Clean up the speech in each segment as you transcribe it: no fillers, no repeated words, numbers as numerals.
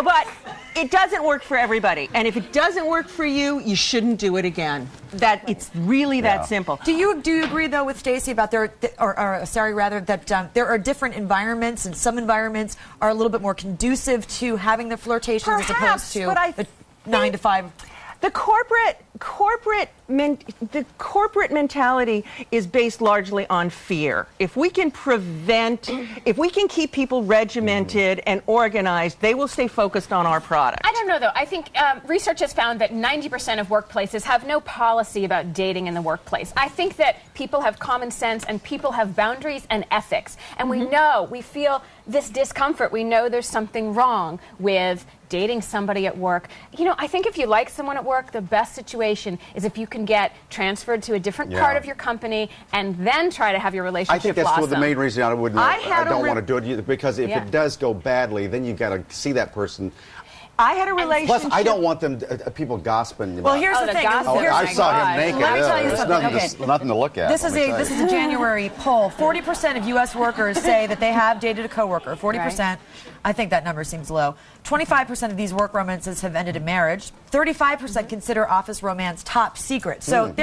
But it doesn't work for everybody. And if it doesn't work for you, you shouldn't do it again. It's really that simple. Do you agree, though, with Stacey about that there are different environments, and some environments are a little bit more conducive to having the flirtations as opposed to the 9 to 5? The corporate mentality is based largely on fear. If we can keep people regimented and organized, they will stay focused on our product. I don't know, though. I think research has found that 90% of workplaces have no policy about dating in the workplace. I think that people have common sense and people have boundaries and ethics. And we feel this discomfort. We know there's something wrong with dating somebody at work. You know, I think if you like someone at work, the best situation is if you can get transferred to a different part of your company and then try to have your relationship I think that's blossom. the main reason I don't want to do it, because if it does go badly, then you got to see that person. I had a relationship. Plus, I don't want them people gossiping. Well, here's the thing. I saw him naked. Let me tell you something. There's nothing to look at. This is a January poll. 40% of U.S. workers say that they have dated a coworker. 40%. Right. I think that number seems low. 25% of these work romances have ended in marriage. 35% consider office romance top secret. So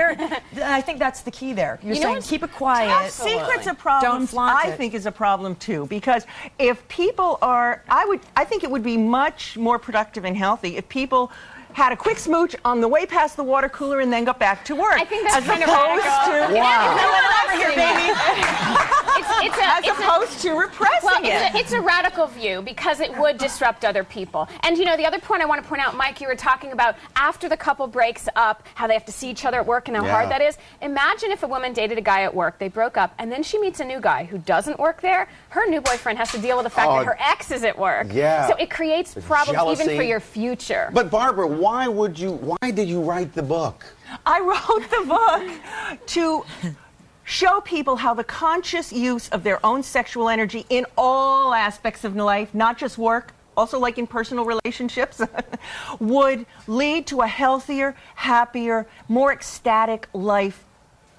I think that's the key there. You're saying keep it quiet. Top secret's a problem. Don't flaunt it. I think is a problem too, because if people are, I think it would be much more productive and healthy if people had a quick smooch on the way past the water cooler and then got back to work. I think that's kind of radical. As opposed to repressing it. It's a radical view because it would disrupt other people. And you know, the other point I want to point out, Mike, you were talking about after the couple breaks up, how they have to see each other at work and how hard that is. Imagine if a woman dated a guy at work, they broke up, and then she meets a new guy who doesn't work there. Her new boyfriend has to deal with the fact that her ex is at work. Yeah. So it creates problems jealousy. even for your future. But Barbara, why did you write the book? I wrote the book to show people how the conscious use of their own sexual energy in all aspects of life, not just work, also like in personal relationships, would lead to a healthier, happier, more ecstatic life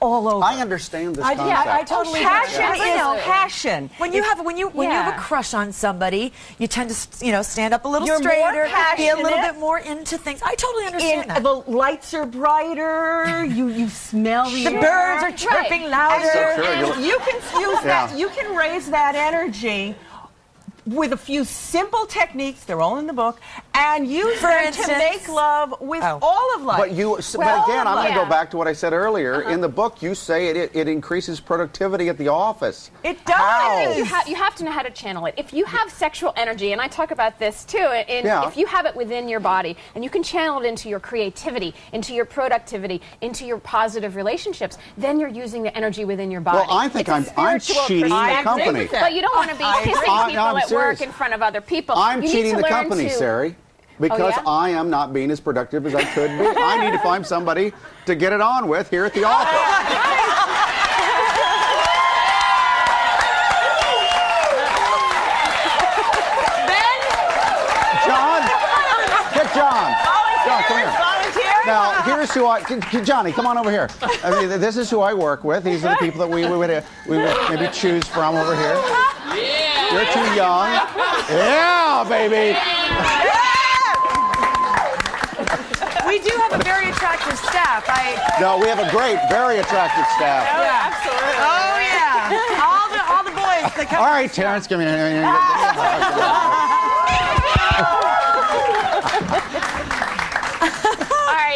all over. I understand this concept. Yeah, I totally passion is passion. When you have a crush on somebody, you tend to stand up a little straighter, be a little bit more into things. I totally understand that. The lights are brighter. You smell the air. Birds are chirping louder. And you can use that. You can raise that energy with a few simple techniques, they're all in the book, and use them to make love with all of life. But again, I'm going to go back to what I said earlier. In the book, you say it increases productivity at the office. It does. You have to know how to channel it. If you have sexual energy, and I talk about this too, if you have it within your body, and you can channel it into your creativity, into your productivity, into your positive relationships, then you're using the energy within your body. Well, I think I'm cheating the company. But you don't want to be kissing people at work in front of other people. I'm cheating the company, Sari, because I am not being as productive as I could be. I need to find somebody to get it on with here at the office. John, get John. John, come here. Now, here's who Johnny, come on over here. I mean, this is who I work with. These are the people that we would maybe choose from over here. Yeah. You're too young. Yeah, baby. We do have a very attractive staff. No, we have a very attractive staff. Oh, yeah. Absolutely. Oh, yeah. All the boys that come. All right, Terrence, come here.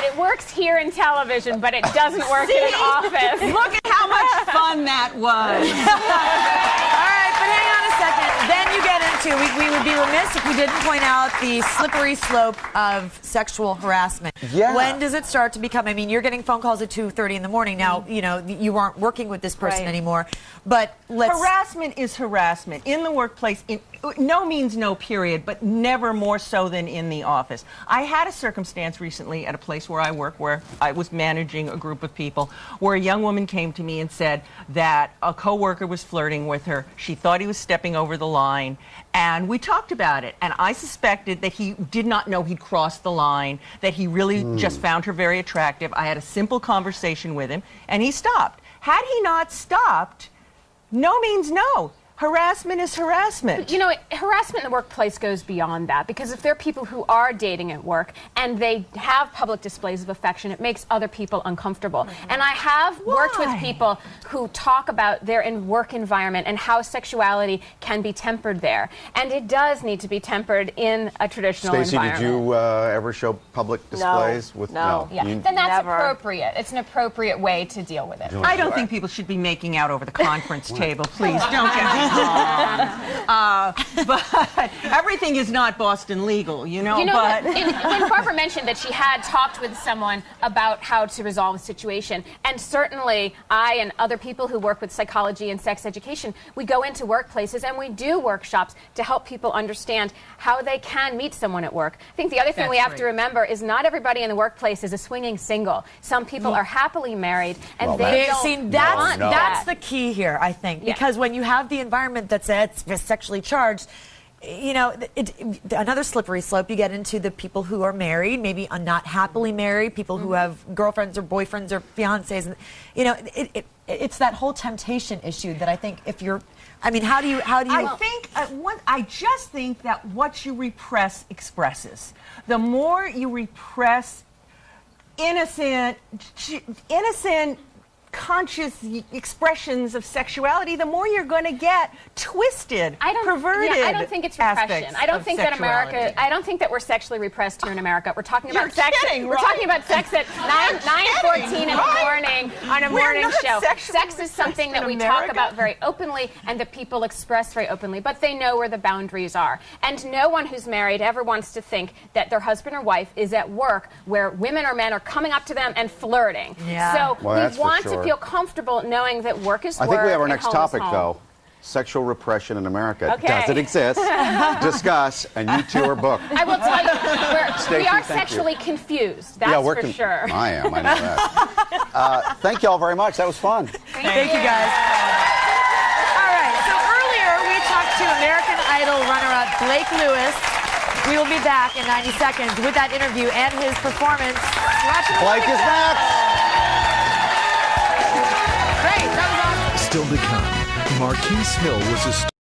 It works here in television, but it doesn't work in an office. Look at how much fun that was. All right, but hang on a second. Then you get into, we would be remiss if we didn't point out the slippery slope of sexual harassment. Yeah. When does it start to become, I mean, you're getting phone calls at 2:30 in the morning. Now, you aren't working with this person anymore. But harassment is harassment. In the workplace, no means no, period, but never more so than in the office. I had a circumstance recently at a place where I work, where I was managing a group of people, where a young woman came to me and said that a coworker was flirting with her. She thought he was stepping over the line, and we talked about it. And I suspected that he did not know he'd crossed the line, that he really just found her very attractive. I had a simple conversation with him, and he stopped. Had he not stopped, no means no. Harassment is harassment. You know, harassment in the workplace goes beyond that, because if there are people who are dating at work and they have public displays of affection, it makes other people uncomfortable. And I have worked with people who talk about their work environment and how sexuality can be tempered there. And it does need to be tempered in a traditional Stacey, environment. did you ever show public displays with No. Yeah, You- then that's Never. appropriate. It's an appropriate way to deal with it. I don't think people should be making out over the conference table. Please don't get me wrong. But everything is not Boston legal, you know. You know, but when Barbara mentioned that she had talked with someone about how to resolve a situation, and certainly I and other people who work with psychology and sex education, we go into workplaces and we do workshops to help people understand how they can meet someone at work. I think the other thing we have to remember is not everybody in the workplace is a swinging single. Some people are happily married, and Well, they that's- don't See, want no. that's that. the key here, I think, Yeah. because when you have the environment that's sexually charged, you know, another slippery slope. You get into the people who are married, maybe are not happily married, people who have girlfriends or boyfriends or fiancés, and you know, it's that whole temptation issue that I think if you're, I mean, how do you? I just think that what you repress expresses. The more you repress innocent, conscious expressions of sexuality, the more you're going to get twisted, perverted. Yeah, I don't think it's repression. aspects I don't of think that sexuality. America. I don't think that we're sexually repressed here in America. We're talking about You're sex. kidding, We're right? talking about sex at 9:14 in the morning on a We're morning not show. sexually Sex is something repressed that in we talk America. about very openly and that people express very openly, but they know where the boundaries are. And no one who's married ever wants to think that their husband or wife is at work where women or men are coming up to them and flirting. Yeah. So Well, that's we for want sure. to feel comfortable knowing that work is I work. think we have our and next home is topic, home. though. Sexual repression in America. Okay. Does it exist? Discuss, and you two are booked. I will tell you, Stacey, we are thank you. sexually confused. That's yeah, we're for sure. I am. I know that. Thank you all very much. That was fun. Thank you guys. All right, so earlier we talked to American Idol runner-up Blake Lewis. We will be back in 90 seconds with that interview and his performance. Blake is next. Great, that was awesome. Still to come, Marquise Hill was a